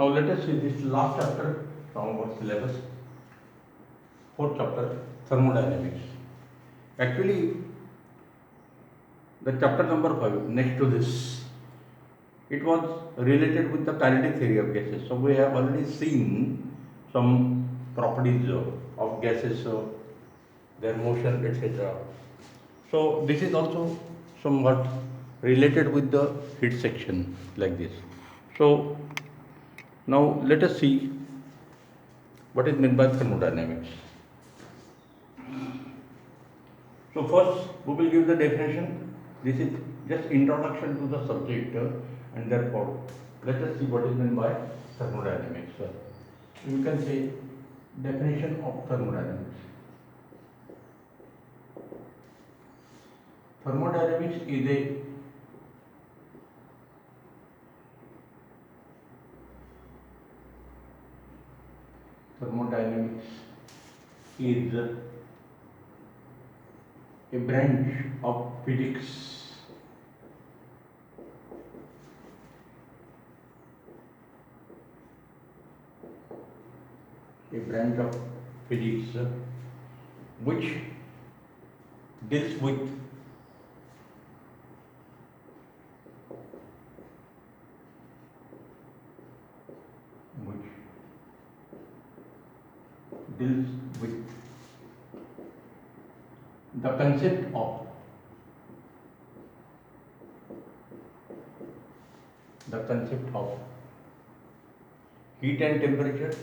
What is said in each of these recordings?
Now let us see this last chapter from our syllabus, fourth chapter, thermodynamics. Actually, the chapter number 5 next to this, it was related with the kinetic theory of gases. So we have already seen some properties of gases, their motion, etc. So this is also somewhat related with the heat section like this. So now let us see what is meant by thermodynamics. So first we will give the definition. This is just introduction to the subject, and therefore let us see what is meant by thermodynamics. You can say definition of thermodynamics. Thermodynamics is a thermodynamics is a branch of physics which deals with the concept of heat and temperature,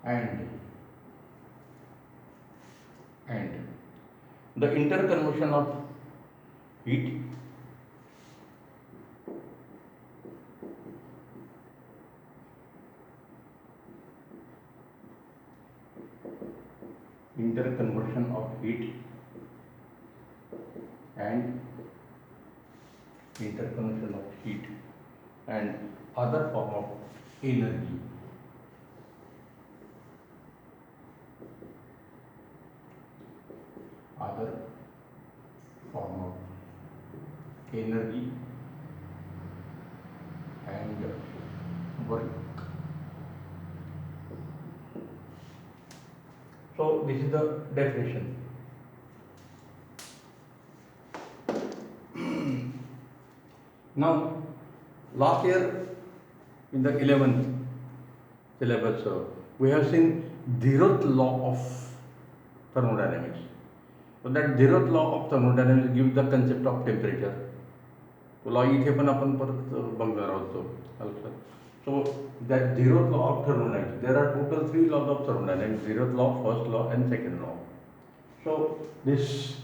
and the interconversion of heat and other form of energy. And work. So this is the definition. Now, last year in the 11th syllabus, we have seen zeroth law of thermodynamics. So that zeroth law of thermodynamics gives the concept of temperature. तो law इथे पण आपण परत बघणार आहोत. So that zeroth law of thermodynamics, there are total 3 laws of thermodynamics: zeroth law, first law, and second law. So this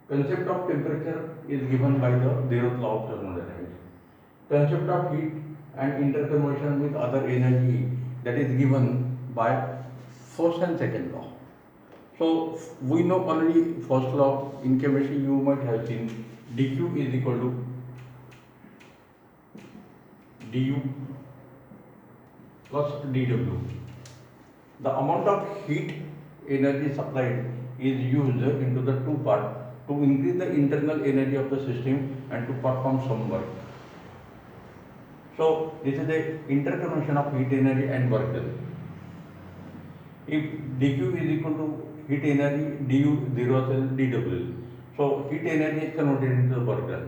concept of temperature is given by the zeroth law of thermodynamics. Concept of heat and interconversion with other energy, that is given by first and second law. So we know already first law. In chemistry you might have seen dq is equal to du plus dw. The amount of heat energy supplied is used into the two parts to increase the internal energy of the system and to perform some work. So this is the interconversion of heat energy and work done. If dq is equal to heat energy, du 0 dw. So heat energy is converted into the work done.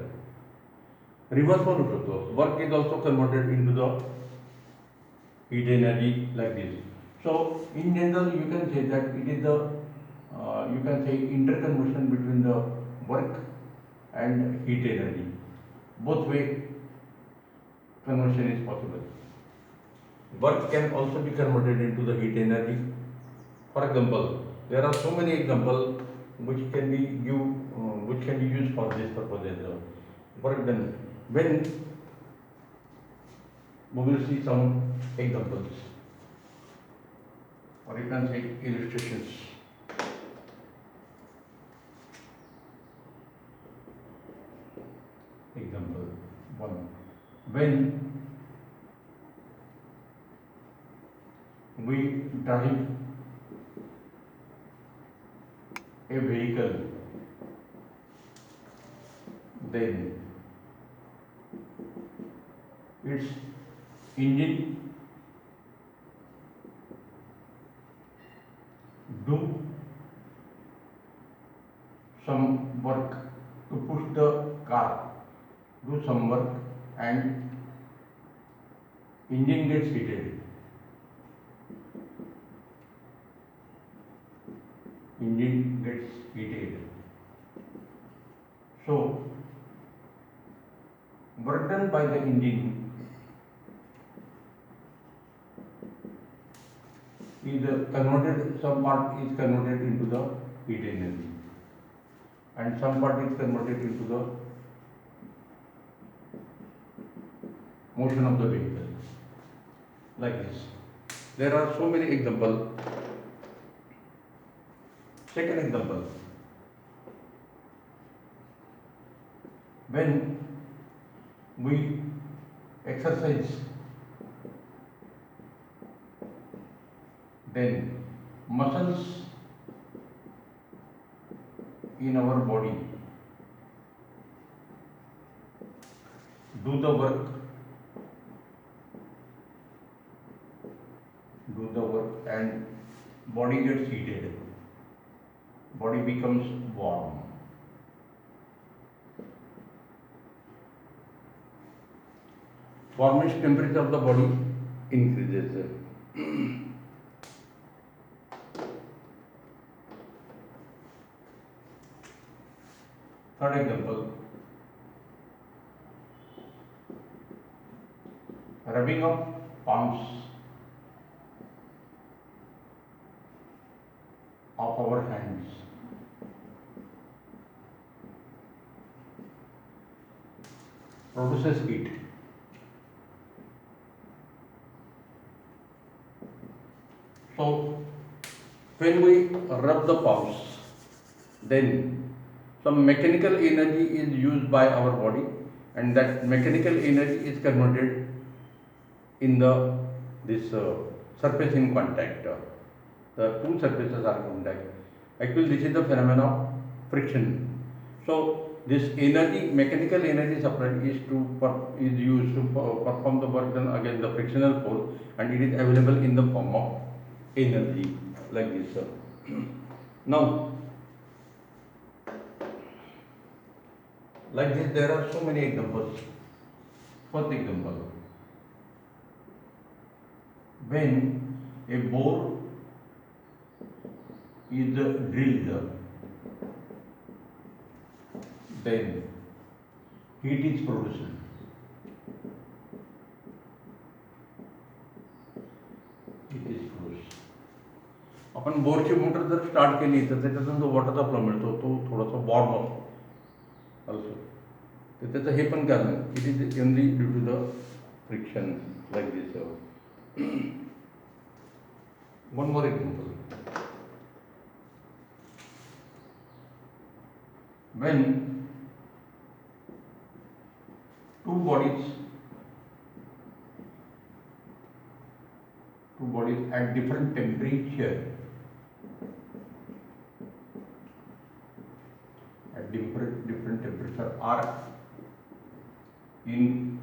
Reverse also, work is also converted into the heat energy like this. So in general you can say that it is the you can say interconversion between the work and heat energy. Both way conversion is possible. Work can also be converted into the heat energy. For example, there are so many examples which can be used for this purpose. Work done. When we will see some examples, or you can say illustrations. Example 1. When we drive a vehicle, then its engine do some work to push the car, do some work, and engine gets heated. Engine gets heated. So, work done by the engine is converted, some part is converted into the heat energy and some part is converted into the motion of the vehicle, like this. There are so many examples. Second example, when we exercise, then muscles in our body do the work, and body gets heated, body becomes warm. Warmish temperature of the body increases. Third example, rubbing of palms of our hands produces heat. So, when we rub the palms, then some mechanical energy is used by our body, and that mechanical energy is converted in this surface in contact. The two surfaces are in contact. Actually, this is the phenomenon of friction. So, this energy, mechanical energy supply is used to perform the work done against the frictional force, and it is available in the form of energy, like this. Now, like this, there are so many examples. First example, when a bore is drilled, then heat is produced. आपण बोरची motor जर start केली तर त्याच्यातून जो वॉटरचा flow मिळतो तो थोडासा warm असतो ऑल्सो, तर त्याचं हे पण कारण it is only due to the friction, like this. One more example, when two bodies at different temperature are in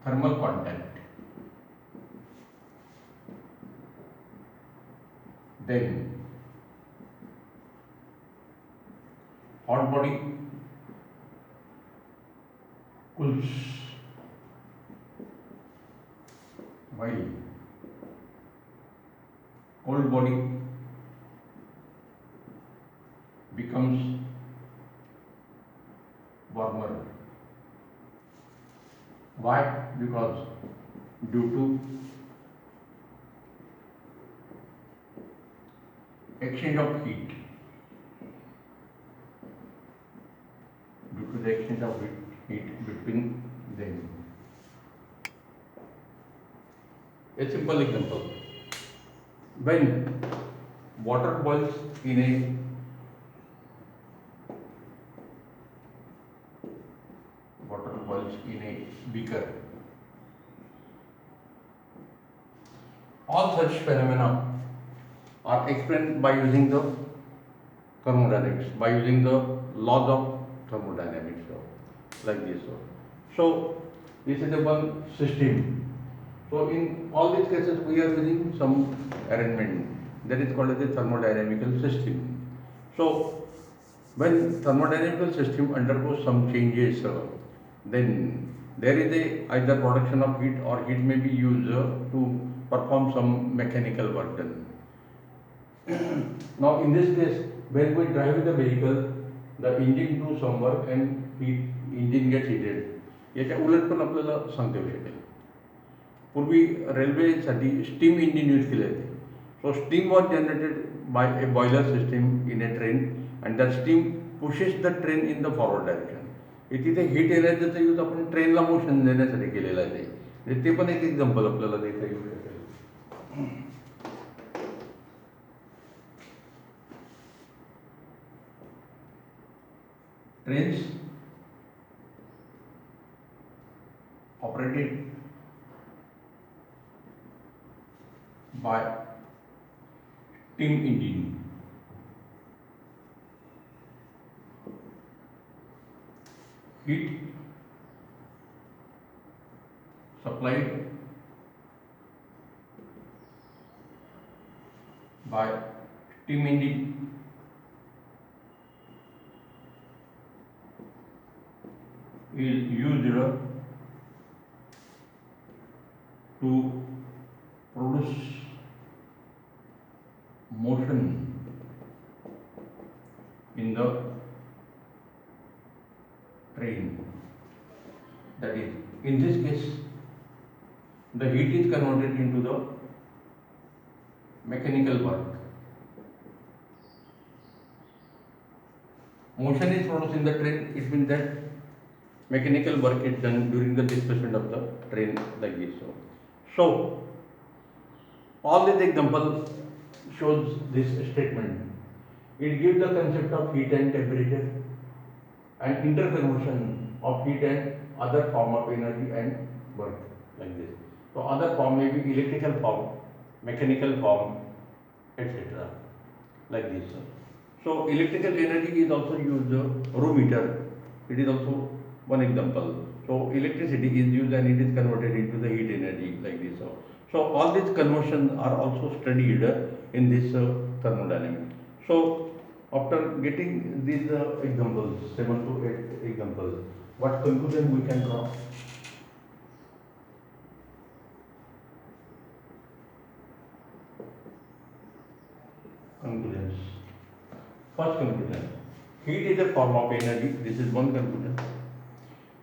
thermal contact, then hot body cools while cold body becomes warmer. Why? Because due to exchange of heat, heat between them. A simple example, when water boils in a beaker, All such phenomena are explained by using the thermodynamics, by using the laws of thermodynamics, like this. So this is the one system. So in all these cases we are using some arrangement that is called as a thermodynamical system. So when thermodynamical system undergoes some changes, then there is a either production of heat or heat may be used to perform some mechanical work done. Now in this case, when we drive the vehicle, the engine do some work and engine gets heated. याच्या उलट पण आपल्याला सांगता येऊ शकेल. पूर्वी रेल्वेसाठी steam engine use केले जाते. So steam was generated by a boiler system in a train and that steam pushes the train in the forward direction. हे तिथे हीट एनर्जीचा यूज आपण ट्रेनला मोशन देण्यासाठी केलेला आहे. ते पण एक एक्झाम्पल आपल्याला देता येऊ शकेल. Trains operated by steam engine. Heat supplied by steam engine is used to produce motion in the train. That is, in this case, the heat is converted into the mechanical work. Motion is produced in the train, it means that mechanical work is done during the displacement of the train, like this. So all this example shows this statement. It gives the concept of heat and temperature and interconversion of heat and other form of energy and work, like this. So other form may be electrical form, mechanical form, etc. like this. So electrical energy is also used, room heater, it is also one example. So electricity is used and it is converted into the heat energy, like this. So all these conversions are also studied in this thermodynamics. So after getting these examples, 7 to 8 examples, what conclusion we can draw? Conclusions. First conclusion, heat is a form of energy. This is one conclusion.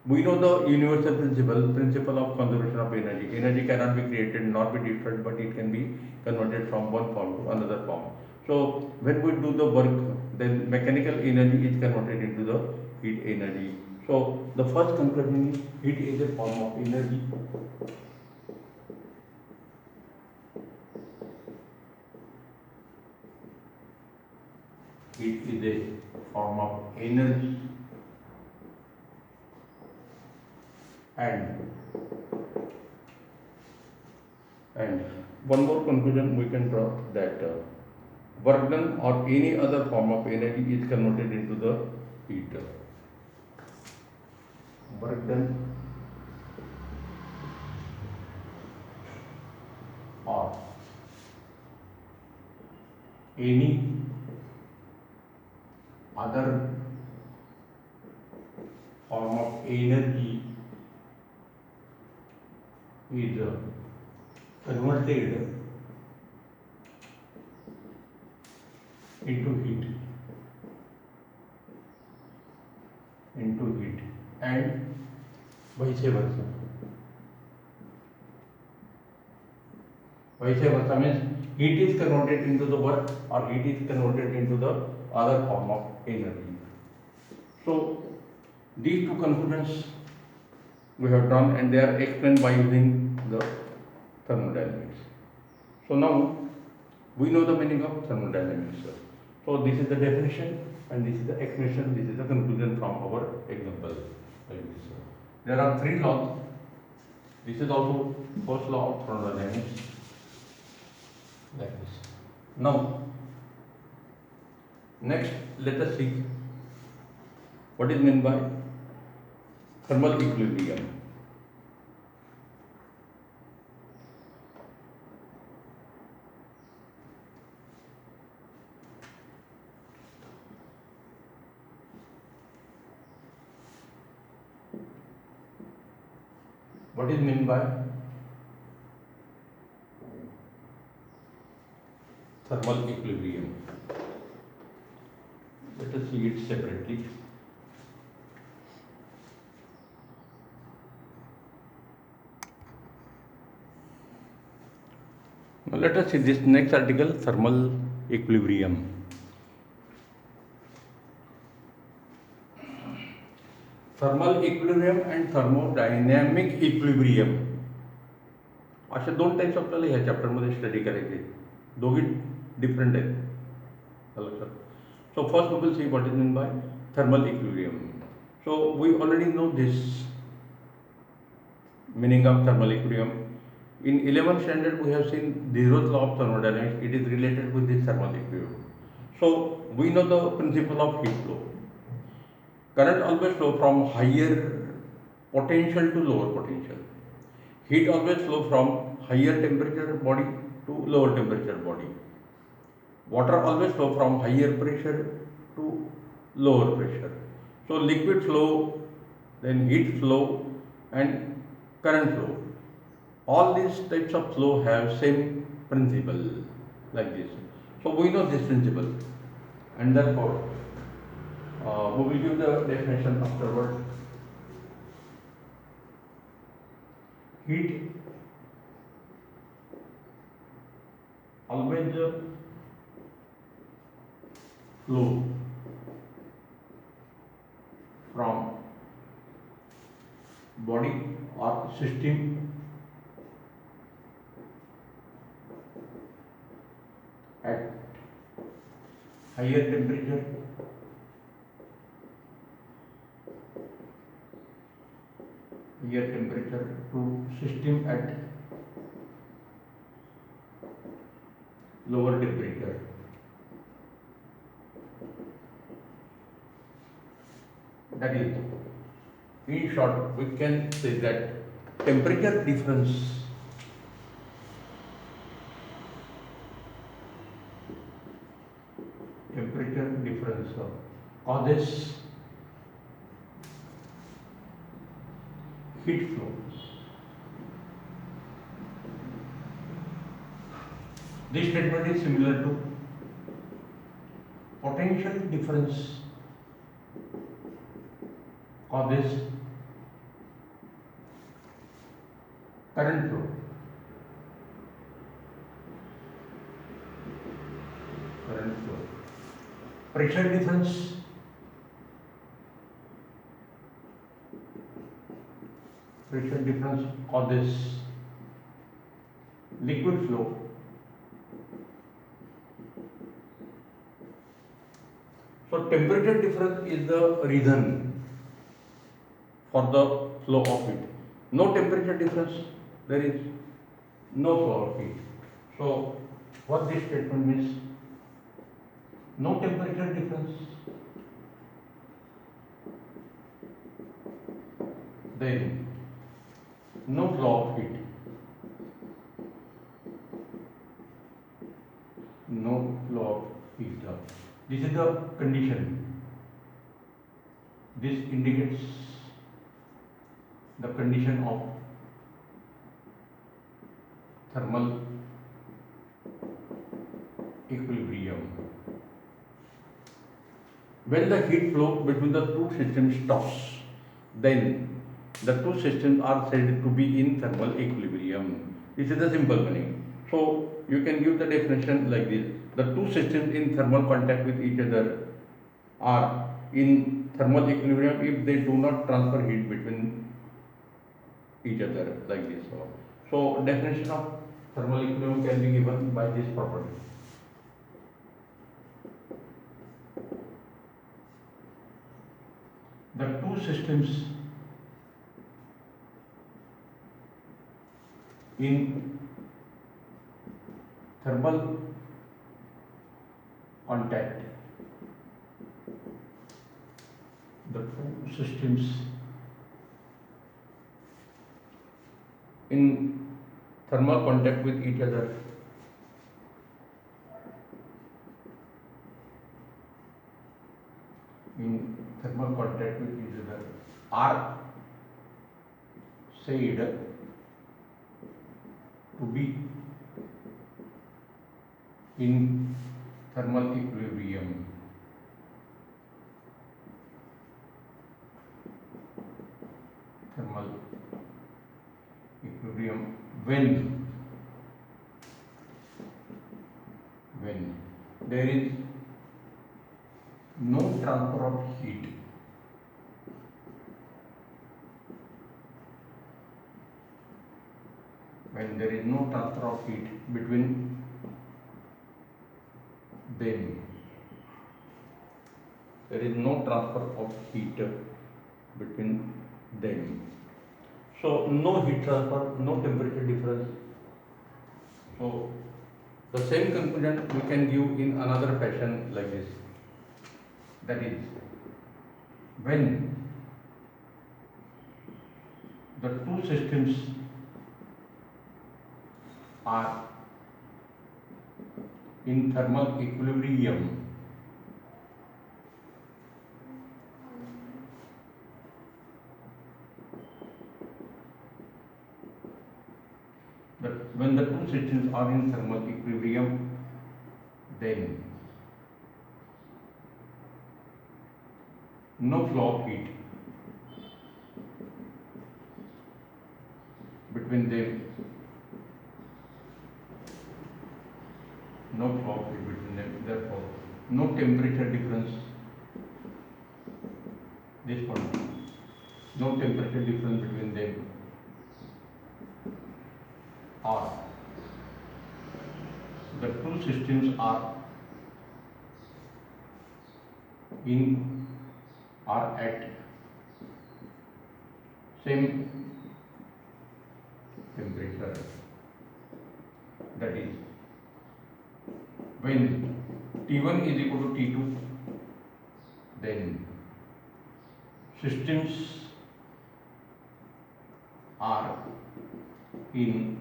We know the universal principle of conservation of energy. Energy cannot be created nor be destroyed, but it can be converted from one form to another form. So when we do the work, then mechanical energy is converted into the heat energy. So the first conclusion is heat is a form of energy. Heat is a form of energy. And one more conclusion we can draw, that work done or any other form of energy is converted into the heat. Work done or any other form of energy is converted into heat, and vice versa. Vice versa means heat is converted into the work or heat is converted into the other form of energy. So these two conclusions we have drawn and they are explained by using the thermodynamics. So now we know the meaning of thermodynamics. So this is the definition and this is the explanation, this is the conclusion from our example, like this. There are 3 laws. This is also first law of thermodynamics. like this. Now, next let us see what is meant by thermal equilibrium. What is meant by thermal equilibrium? Let us see it separately. Now let us see this next article, thermal equilibrium. Thermal equilibrium and thermodynamic equilibrium असे दोन types आपल्याला ह्या चॅप्टरमध्ये study करायचे, दोघी different आहेत लक्षात. So first we will see what is mean by thermal equilibrium. So we already know this meaning of thermal equilibrium. In 11th standard we have seen Zeroth law of thermodynamics. It is related with this thermal equilibrium. So we know the principle of heat flow. Current always flow from higher potential to lower potential. Heat always flow from higher temperature body to lower temperature body. Water always flow from higher pressure to lower pressure. So liquid flow, then heat flow and current flow. All these types of flow have same principle like this. So we know this principle, and therefore we will give the definition afterward. Heat always flow from body or system at higher temperature to system at lower temperature. That is, in short, we can say that temperature difference causes heat flow. This statement is similar to potential difference causes current flow. Pressure difference causes liquid flow. So temperature difference is the reason for the flow of heat. No temperature difference, there is no flow of heat. So what this statement means? No temperature difference, then no flow of heat. No flow of heat. This is the condition. This indicates the condition of thermal equilibrium. When the heat flow between the two systems stops, then the two systems are said to be in thermal equilibrium. This is the simple meaning. So you can give the definition like this: the two systems in thermal contact with each other are in thermal equilibrium if they do not transfer heat between each other, like this. So definition of thermal equilibrium can be given by this property. The two systems in thermal contact, the two systems in thermal contact with each other, are said to be in thermal equilibrium. Thermal equilibrium when there is no transfer of heat when there is no transfer of heat between them. There is no transfer of heat between them. So no heat transfer, no temperature difference. So the same conclusion we can give in another fashion like this. That is, when the two systems are in thermal equilibrium, when the two systems are in thermal equilibrium, then no flow of heat between them, therefore no temperature difference. This one, no temperature difference between them, or the two systems are at same temperature. That is, when T1 is equal to T2, then systems are in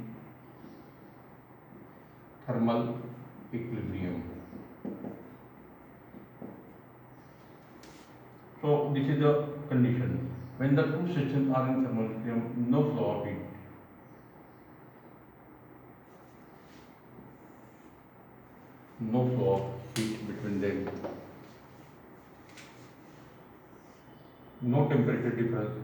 thermal equilibrium. So this is the condition. When the two systems are in thermal equilibrium, no flow of heat. No flow of heat between them. No temperature difference.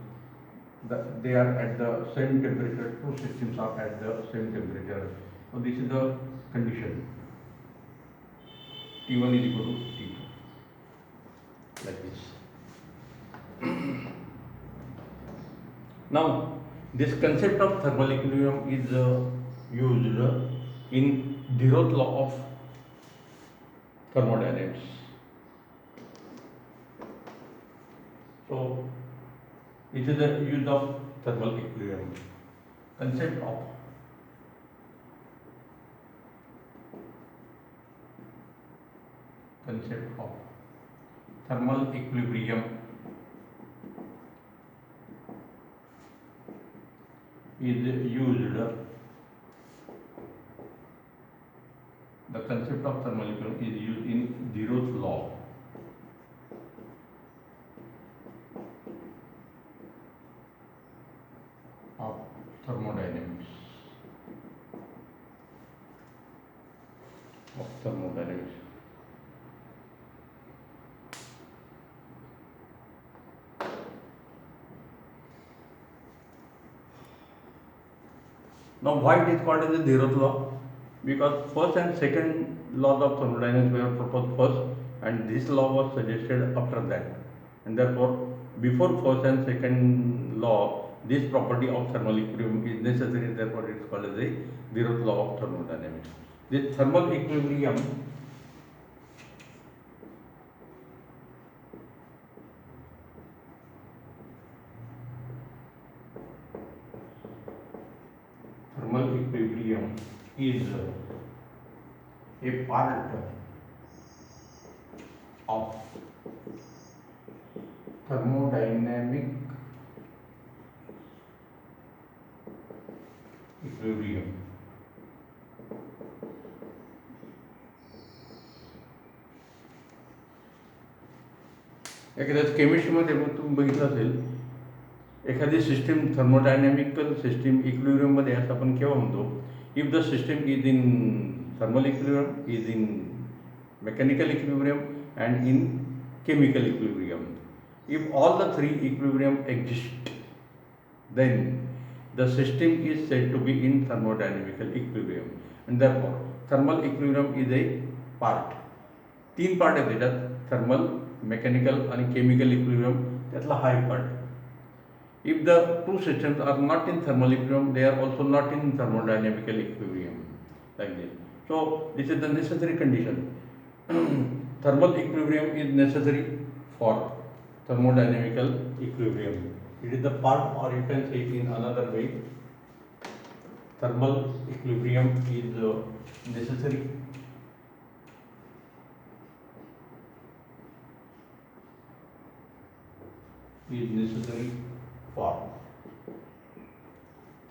They are at the same temperature. Two systems are at the same temperature. So this is the condition. T1 is equal to T2. Like this. Now, this concept of thermal equilibrium is used in Zeroth law of thermodynamics. So, it is the use of thermal equilibrium. Concept of thermal equilibrium is used. The concept of thermal equilibrium is used in Zeroth law of thermodynamics. Now, why it is called as the Zeroth law? Because first and second laws of thermodynamics were proposed first, and this law was suggested after that. And therefore, before first and second law, this property of thermal equilibrium is necessary. Therefore, it is called as the Zeroth law of thermodynamics. This thermal equilibrium is a part of thermodynamic equilibrium. एखाद्या केमिस्ट्रीमध्ये मग तुम्ही बघितलं असेल, एखादी system थर्मोडायनॅमिकल system इक्विलिब्रियममध्ये असं आपण केव्हा म्हणतो, if the system is in thermal equilibrium, is in mechanical equilibrium and in chemical equilibrium. If all the three equilibrium exist, then the system is said to be in thermodynamical equilibrium, and therefore thermal equilibrium is a part. तीन part आहेत त्याच्यात, thermal, mechanical आणि chemical equilibrium, त्यातला हा एक part. If the two systems are not in thermal equilibrium, they are also not in thermodynamical equilibrium, like this. So this is the necessary condition. Thermal equilibrium is necessary for thermodynamical equilibrium. It is the part, or you can say in another way, thermal equilibrium is necessary for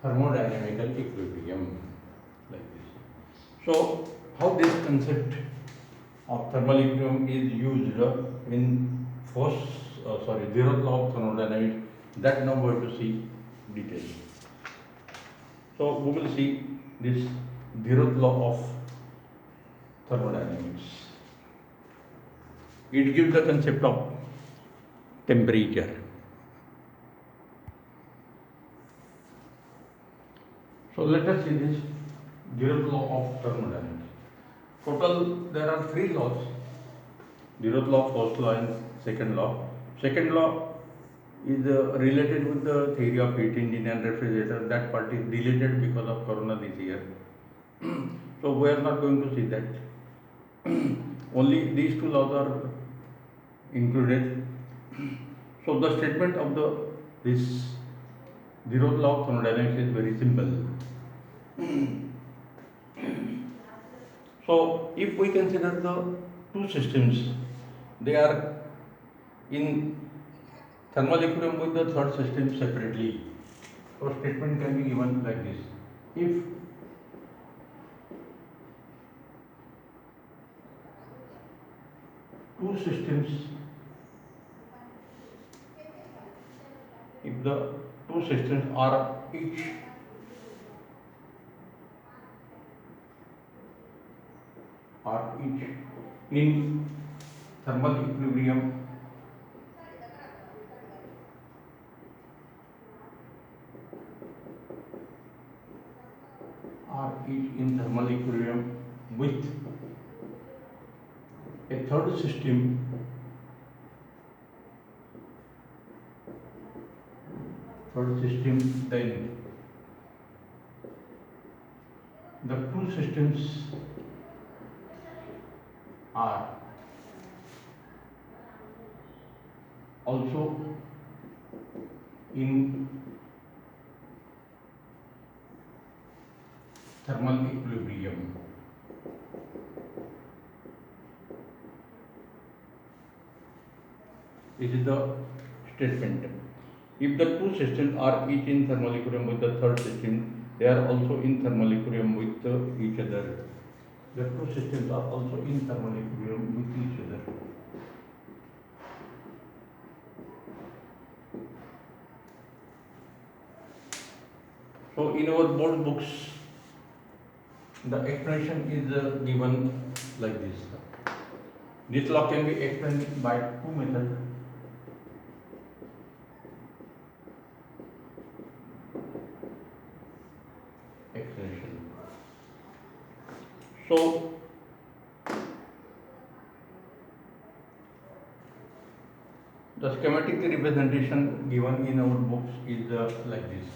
thermodynamical equilibrium, like this. So how this concept of thermal equilibrium is used in zeroth law of thermodynamics, that now we are going to see details. So we will see this zeroth law of thermodynamics. It gives the concept of temperature. So let us see this zeroth law of thermodynamics. Total there are three laws: zeroth law, first law, and second law. Second law is related with the theory of heat engine and refrigerator. That part is deleted because of corona this year. So we are not going to see that. Only these two laws are included. So the statement of this zeroth law of thermodynamics is very simple. So if we consider the two systems, they are in thermal equilibrium with the third system separately. So statement can be given like this: if two systems, if the two systems are each in thermal equilibrium, with a third system then the two systems are also in thermal equilibrium. This is the statement. If the two systems are each in thermal equilibrium with the third system, they are also in thermal equilibrium with each other. The two systems are also in thermal equilibrium with each other. So in our board books, the explanation is given like this. This law can be explained by two methods. Explanation. So the schematic representation given in our books is like this.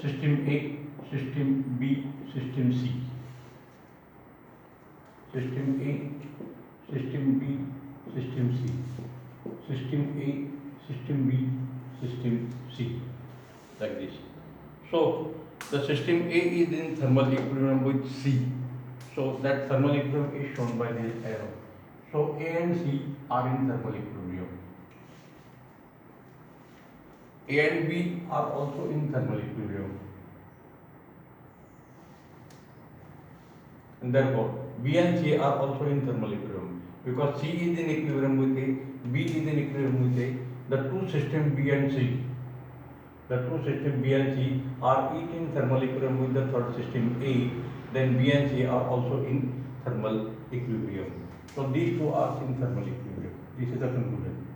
system A, system B, system C. System A, system B, system C. System A, system B, system C. Like this. So the system A is in thermal equilibrium with C. So that thermal equilibrium is shown by this arrow. So A and C are in thermal equilibrium. A and B are also in thermal equilibrium. And therefore B and C are also in thermal equilibrium. Because C is in equilibrium with A, B is in equilibrium with A, the two systems B and C, are each in thermal equilibrium with the third system A, then B and C are also in thermal equilibrium. So these two are in thermal equilibrium. This is the conclusion.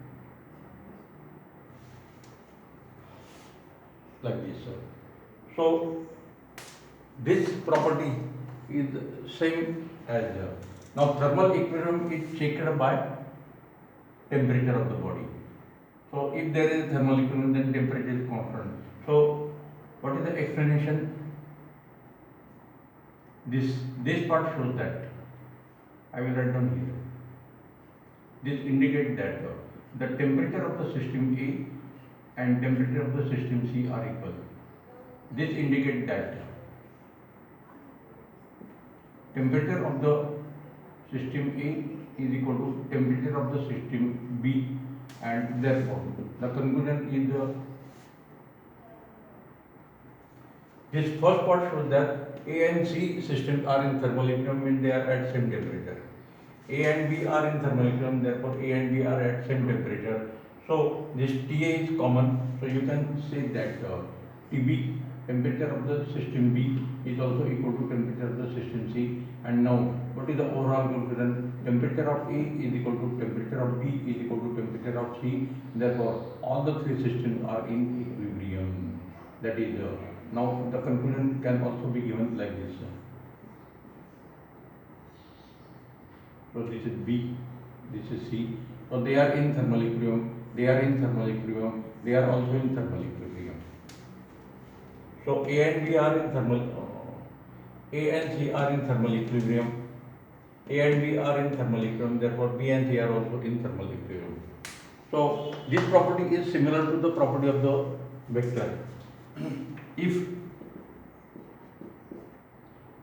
Like this, sir. So this property is same as now thermal equilibrium is checked by temperature of the body. So if there is thermal equilibrium, then temperature is constant. So what is the explanation? This part shows that. I will write down here. This indicates that the temperature of the system A and temperature of the system C are equal. This indicates that temperature of the system A is equal to temperature of the system B, and therefore the conclusion is this first part shows that A and C systems are in thermal equilibrium when they are at same temperature. A and B are in thermal equilibrium, therefore A and B are at same temperature. So this TA is common, so you can say that TB, temperature of the system B, is also equal to temperature of the system C. And now what is the overall conclusion? Temperature of A is equal to temperature of B is equal to temperature of C. Therefore all the three systems are in equilibrium. That is now the conclusion can also be given like this. So this is B, this is C. So they are in thermal equilibrium. They are in thermal equilibrium. They are also in thermal equilibrium. So A and B are in thermal. A and C are in thermal equilibrium. A and B are in thermal equilibrium. Therefore B and C are also in thermal equilibrium. So this property is similar to the property of the vector. If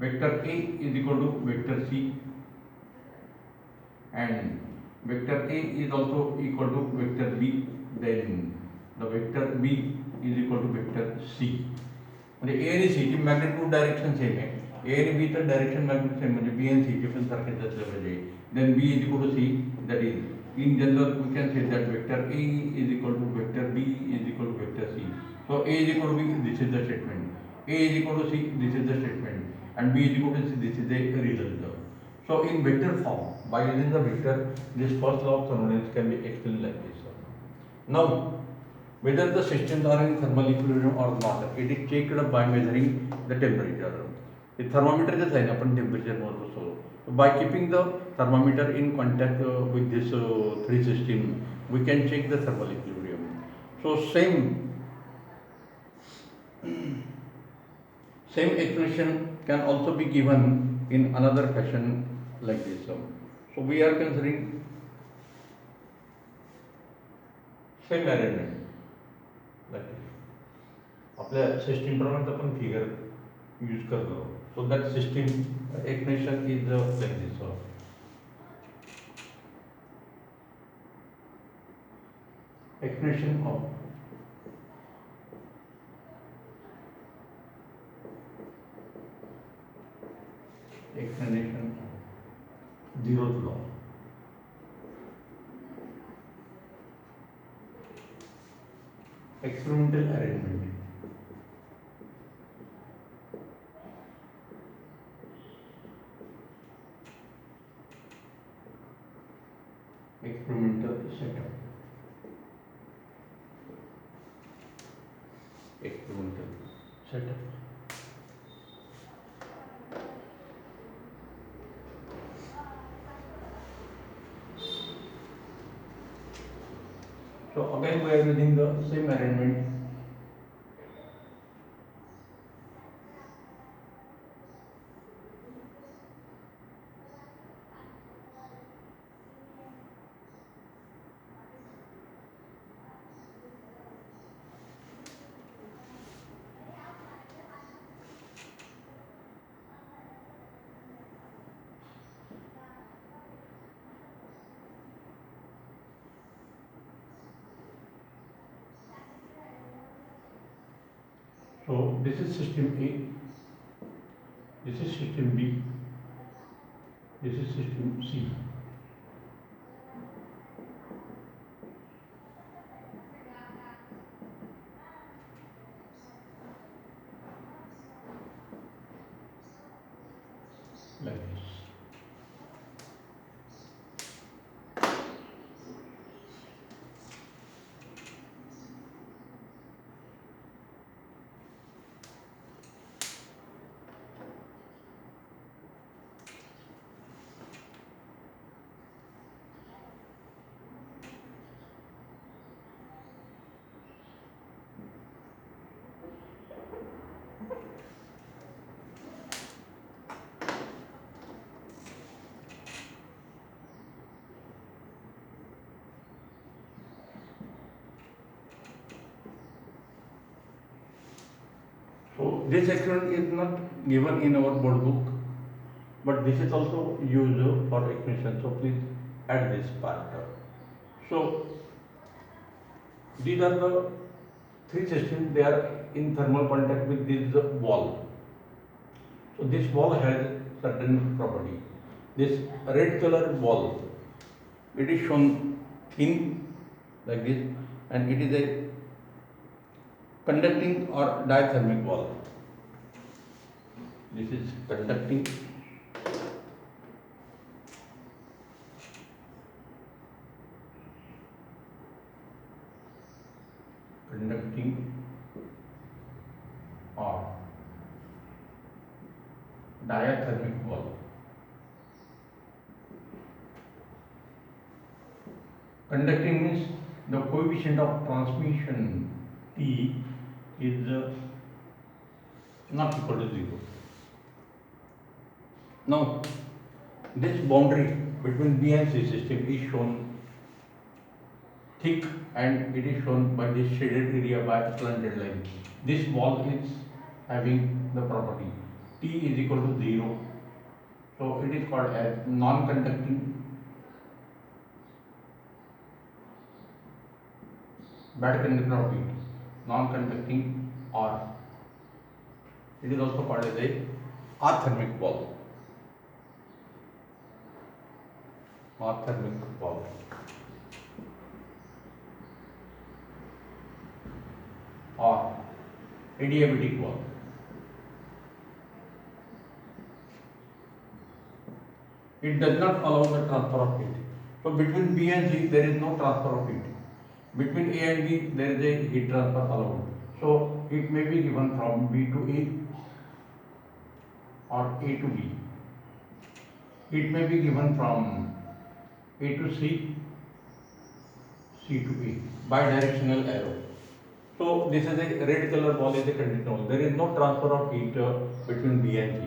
vector A is equal to vector C and vector A is also equal to vector B, then the vector B is equal to vector C. म्हणजे A आणि C ची magnitude direction same आहे. A आणि B चं direction magnitude same म्हणजे B आणि C चे पण सारखेच असले पाहिजे. Then B is equal to C, that is in general we can say that vector A is equal to vector B is equal to vector C. So A is equal to B, this is the statement. A is equal to C, this is the statement, and B is equal to C, this is the result. So in vector form, by using the vector, this first law of thermodynamics can be explained like this. Now, whether the systems are in thermal equilibrium or not, it is checked by measuring the temperature. The thermometer is a temperature also. So by keeping the thermometer in contact with this three system, we can check the thermal equilibrium. So same explanation can also be given in another fashion like this. So we are considering same arrangement like this. आपल्या system प्रमाणे आपण figure use करतो. So that system explanation is like this. Explanation of zeroth law. Experimental arrangement. Experimental setup. Experimental setup. So again we are using the same arrangement. So this is system A, this is system B, this is system C. Like this. So this experiment is not given in our board book, but this is also used for explanation. So please add this part. So these are the three systems. They are in thermal contact with this wall. So this wall has certain property. This red color wall, it is shown thin like this, and it is a conducting or diathermic wall. This is conducting or diathermic wall. Conducting means the coefficient of transmission T is not equal to 0. Now, this boundary between B and C system is shown thick, and it is shown by this shaded area by slanted line. This wall is having the property T is equal to 0. So it is called as non-conducting bad conductor of heat, non-conducting or it is also called as a athermic wall. Athermic wall. Or adiabatic wall. It does not allow the transfer of heat. So between B and C there is no transfer of heat. Between A and B there is a heat transfer allowed. So it may be given from B to A or A to B. It may be given from A to C, C to A, bidirectional arrow. So this is a red color wall is a conductor wall. There is no transfer of heat between B and C.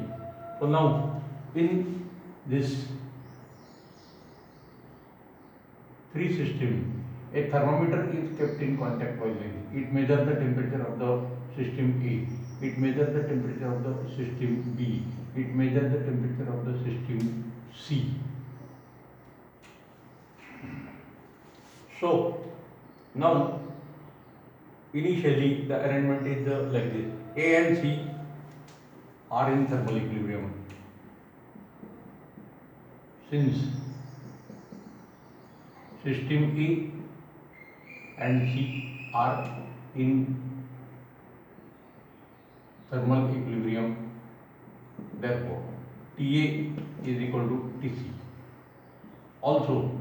So now in this three system, a thermometer is kept in contact while lighting. It measures the temperature of the system A. It measures the temperature of the system B. It measures the temperature of the system C. So now initially the arrangement is like this. A and C are in thermal equilibrium. Since system A and C are in thermal equilibrium, therefore TA is equal to TC. Also,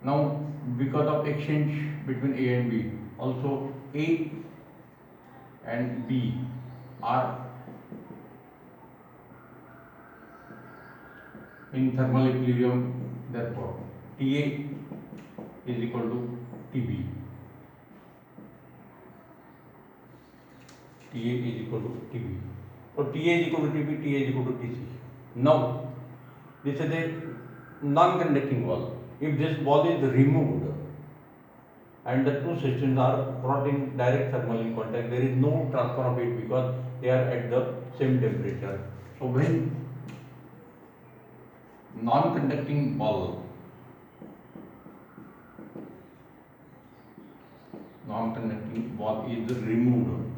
now because of exchange between A and B, also A and B are in thermal equilibrium, therefore TA is equal to TB. TA is equal to TB. So TA is equal to TB, TA is equal to TC. Now, this is a non-conducting wall. If this wall is removed and the two systems are brought in direct thermal in contact, there is no transfer of heat because they are at the same temperature. So when non-conducting wall is removed,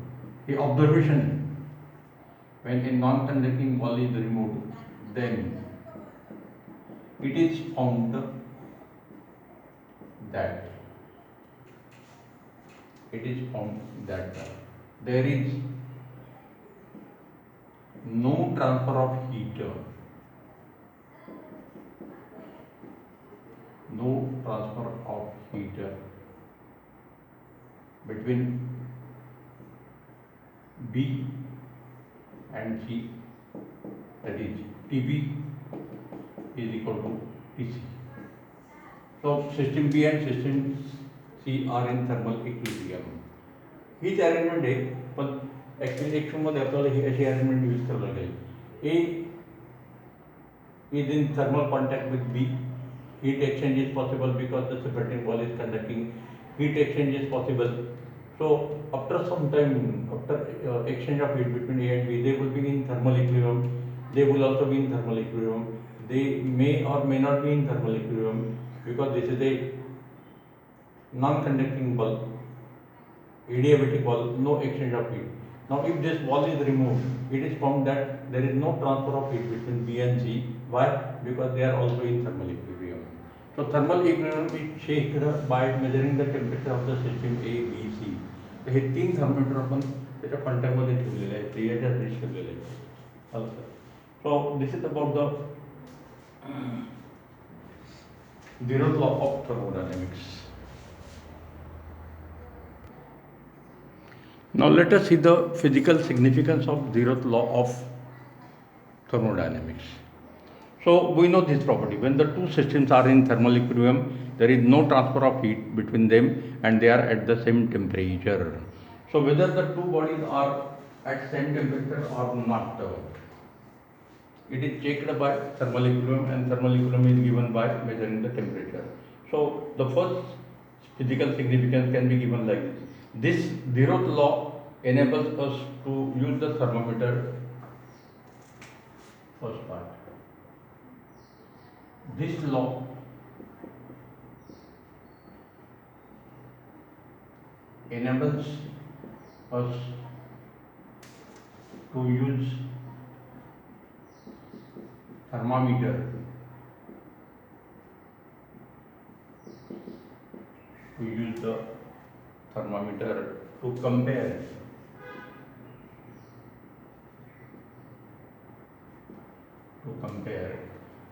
A observation: when a non-conducting ball is removed, then it is found that there is no transfer of heat, between B and C, that is TB is equal to TC. So system B and system C are in thermal equilibrium. हीच arrangement आहे, पण actually एक्शनमध्ये आपल्याला ही अशी arrangement use करावं लागेल. ए is in thermal contact with B. Heat exchange is possible because the separating ball is conducting. Heat exchange is possible. So after some time, after exchange of heat between A and B, they will be in thermal equilibrium. They will also be in thermal equilibrium. They may or may not be in thermal equilibrium because this is a non-conducting ball, adiabatic ball, no exchange of heat. Now if this ball is removed, it is found that there is no transfer of heat between B and C. Why? Because they are also in thermal equilibrium. So thermal equilibrium is checked by measuring the temperature of the system A, B, C. तर हे तीन thermometer आपण त्याच्या कॉन्टॅक्टमध्ये ठेवलेले आहेत, याच्या rich ठेवलेले आहेत. सो this is about the zeroth law of thermodynamics. Now let us see the physical significance of zeroth law of thermodynamics. So we know this property: when the two systems are in thermal equilibrium, there is no transfer of heat between them and they are at the same temperature. So whether the two bodies are at same temperature or not, it is checked by thermal equilibrium, and thermal equilibrium is given by measuring the temperature. So the first physical significance can be given like this. This zeroth law enables us to use the thermometer. First part. This law enables us to use thermometer to compare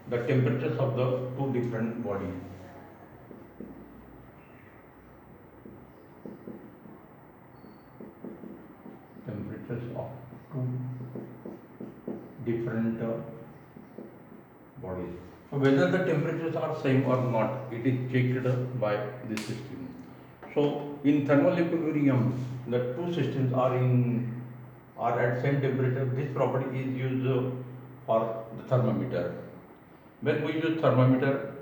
the temperatures of the two different bodies. Temperatures of two different bodies. So whether the temperatures are same or not, it is checked by this system. So in thermal equilibrium, the two systems are at same temperature. This property is used for the thermometer. When we use thermometer,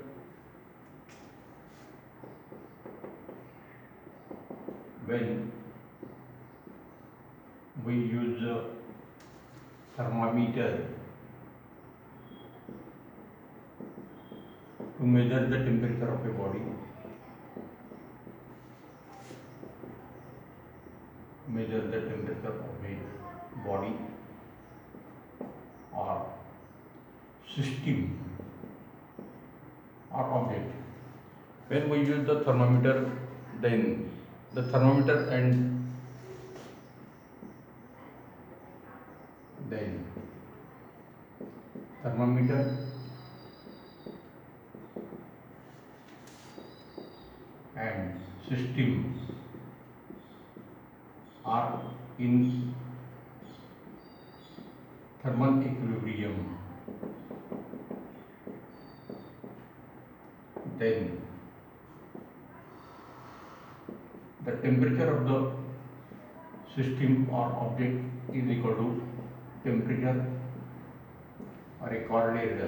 to measure the temperature of a body, or system or object. When we use the thermometer, then the thermometer and system are in thermal equilibrium. Then the temperature of the system or object is equal to temperature recorded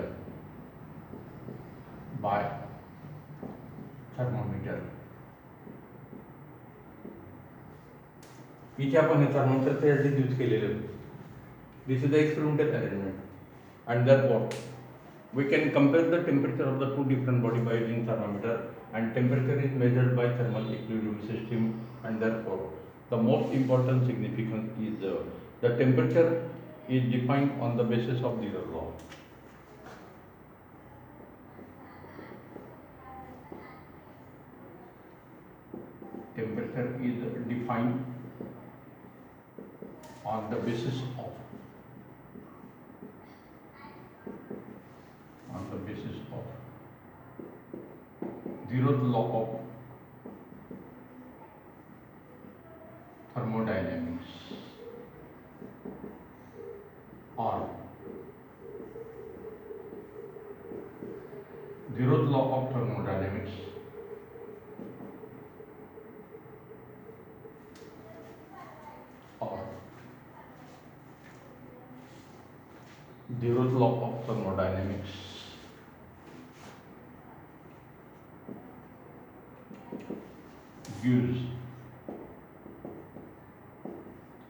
by thermometer. इथे आपण हे thermometer त्यासाठी use केलेले. This is the experimental arrangement, and therefore we can compare the temperature of the two different bodies by using thermometer, and temperature is measured by thermal equilibrium system, and therefore the most important significance is the temperature is defined on the basis of zero law. Temperature is defined on the basis of zeroth law of thermodynamics, or zeroth law of thermodynamics, or zeroth law of thermodynamics gives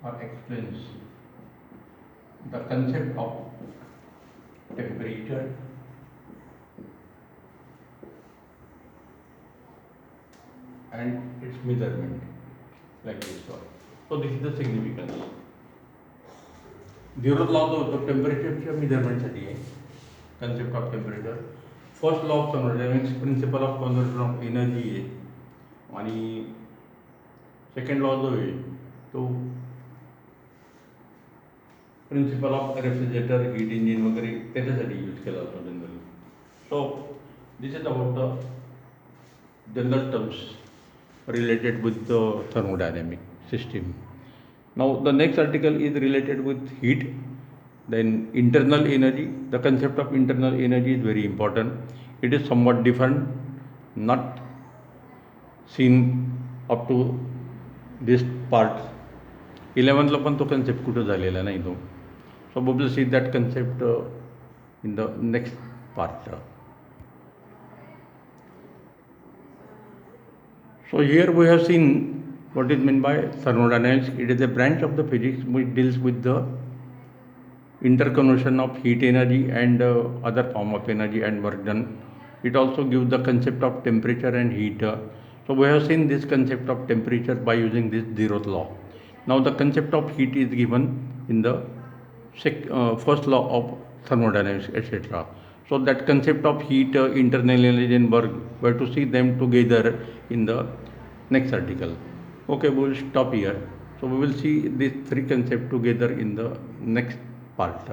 or explains the concept of temperature and its measurement, like this one. So this is the significance. zeroth law of temperature measurement साठी आहे, concept of temperature. First law of thermodynamics, principle of conservation of energy आहे, आणि second law जो आहे तो principle of refrigerator, heat engine वगैरे त्याच्यासाठी use केला जातो generally. So this is about the general terms related with the thermodynamic system. Now the next article is related with heat, then internal energy. The concept of internal energy is very important. It is somewhat different, not seen up to this part. 11th ला पण तो concept कुठं झालेला नाही तो. So we will see that concept in the next part. So here we have seen what is meant by thermodynamics. It is a branch of the physics which deals with the interconnection of heat energy and other form of energy and work done. It also gives the concept of temperature and heat. So we have seen this concept of temperature by using this zeroth law. Now the concept of heat is given in the first law of thermodynamics, etc. So that concept of heat, internal energy and work, we have to see them together in the next article. Okay, we will stop here. So we will see these three concepts together in the next part.